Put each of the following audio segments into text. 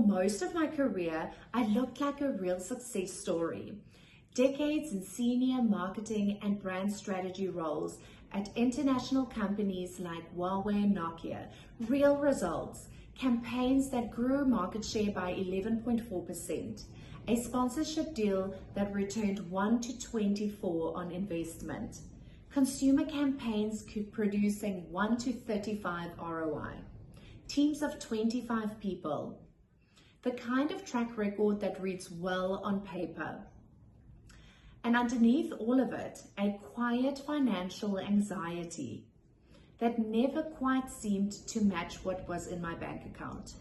most of my career, I looked like a real success story. Decades in senior marketing and brand strategy roles at international companies like Huawei and Nokia, real results, campaigns that grew market share by 11.4%, a sponsorship deal that returned 1 to 24 on investment, consumer campaigns producing 1 to 35 ROI, teams of 25 people, the kind of track record that reads well on paper. And underneath all of it, a quiet financial anxiety that never quite seemed to match what was in my bank account.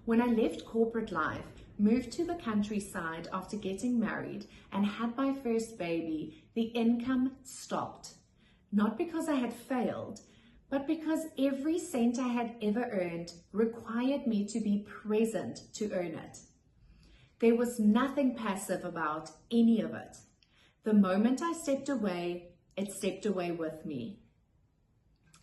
When I left corporate life, moved to the countryside after getting married, and had my first baby, the income stopped. Not because I had failed, but because every cent I had ever earned required me to be present to earn it. There was nothing passive about any of it. The moment I stepped away, it stepped away with me.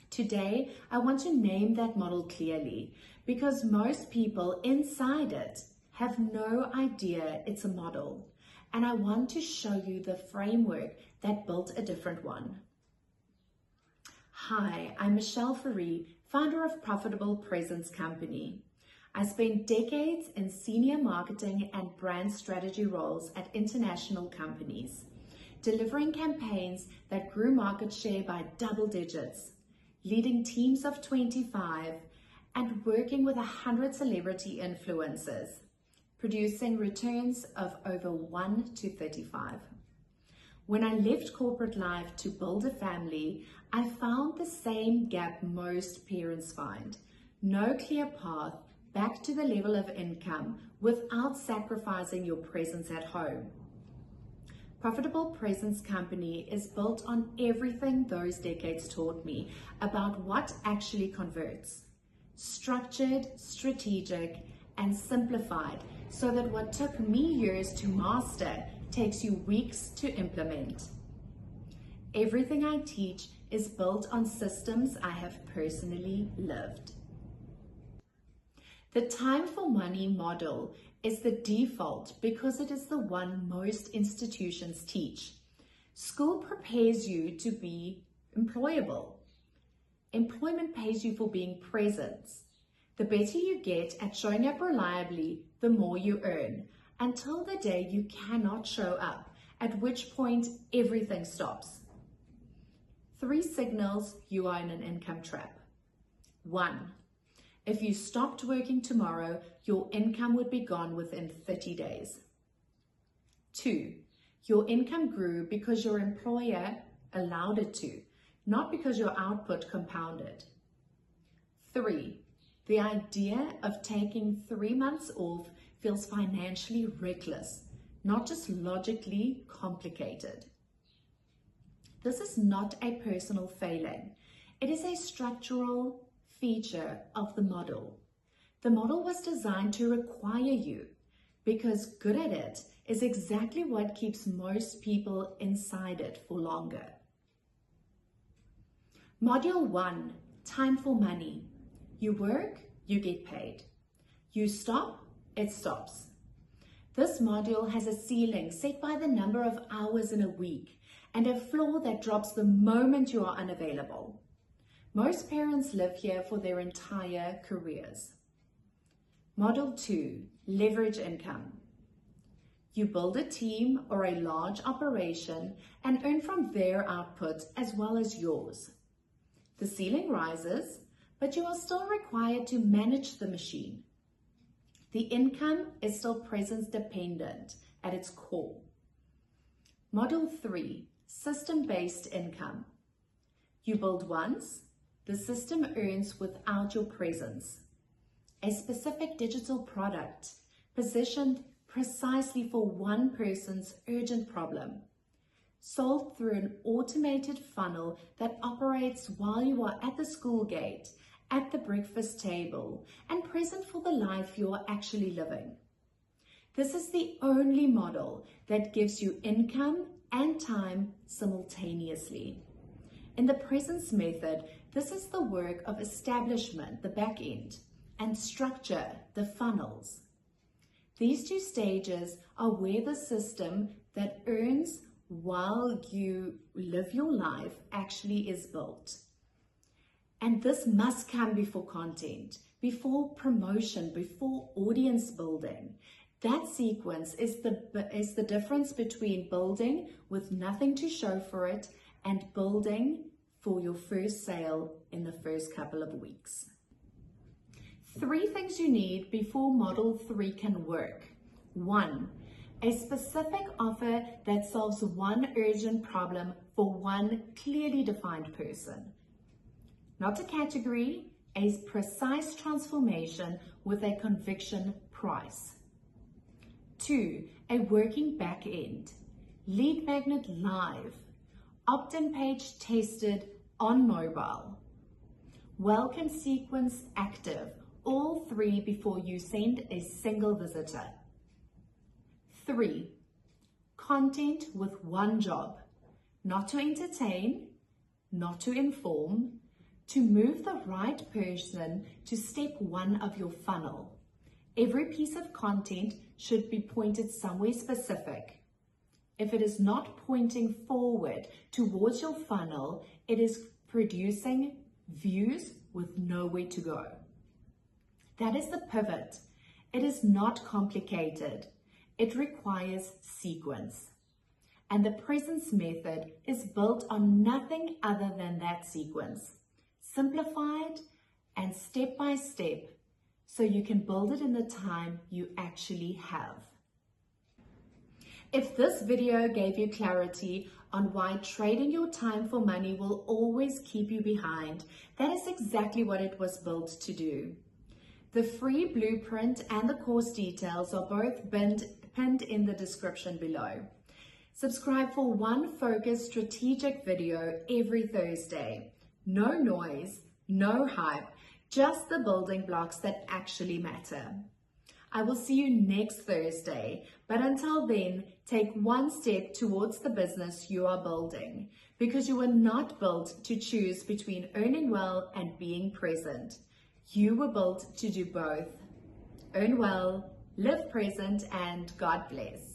Today, I want to name that model clearly because most people inside it have no idea it's a model, and I want to show you the framework that built a different one. Hi, I'm Michelle Fourie, founder of Profitable Presence Company. I spent decades in senior marketing and brand strategy roles at international companies, delivering campaigns that grew market share by double digits, leading teams of 25, and working with 100 celebrity influencers, producing returns of over 1 to 35. When I left corporate life to build a family, I found the same gap most parents find. No clear path back to the level of income without sacrificing your presence at home. Profitable Presence Company is built on everything those decades taught me about what actually converts. Structured, strategic, and simplified so that what took me years to master takes you weeks to implement. Everything I teach is built on systems I have personally lived. The time for money model is the default because it is the one most institutions teach. School prepares you to be employable. Employment pays you for being present. The better you get at showing up reliably, the more you earn, until the day you cannot show up, at which point everything stops. 3 signals you are in an income trap. 1. If you stopped working tomorrow, your income would be gone within 30 days. 2. Your income grew because your employer allowed it to, not because your output compounded. 3. The idea of taking 3 months off feels financially reckless, not just logically complicated. This is not a personal failing. It is a structural feature of the model. The model was designed to require you because good at it is exactly what keeps most people inside it for longer. Module 1, time for money. You work, you get paid. You stop, it stops. This module has a ceiling set by the number of hours in a week and a floor that drops the moment you are unavailable. Most parents live here for their entire careers. Model 2, leverage income. You build a team or a large operation and earn from their output as well as yours. The ceiling rises, but you are still required to manage the machine. The income is still presence dependent at its core. Model 3, system-based income. You build once, the system earns without your presence. A specific digital product positioned precisely for one person's urgent problem, sold through an automated funnel that operates while you are at the school gate, at the breakfast table, and present for the life you are actually living. This is the only model that gives you income and time simultaneously. In the presence method, this is the work of establishment, the back end, and structure, the funnels. These two stages are where the system that earns while you live your life actually is built. And this must come before content, before promotion, before audience building. That sequence is the difference between building with nothing to show for it and building for your first sale in the first couple of weeks. 3 things you need before Model 3 can work. 1, a specific offer that solves one urgent problem for one clearly defined person. Not a category, a precise transformation with a conviction price. 2, a working back end. Lead magnet live. Opt-in page tested on mobile. Welcome sequence active. All 3 before you send a single visitor. 3, content with one job. Not to entertain, not to inform, to move the right person to step 1 of your funnel. Every piece of content should be pointed somewhere specific. If it is not pointing forward towards your funnel, it is producing views with nowhere to go. That is the pivot. It is not complicated. It requires sequence. And the presence method is built on nothing other than that sequence. Simplified and step by step, so you can build it in the time you actually have. If this video gave you clarity on why trading your time for money will always keep you behind, that is exactly what it was built to do. The free blueprint and the course details are both pinned in the description below. Subscribe for one focused strategic video every Thursday. No noise, no hype, just the building blocks that actually matter. I will see you next Thursday, but until then, take one step towards the business you are building, because you were not built to choose between earning well and being present. You were built to do both. Earn well, live present, and God bless.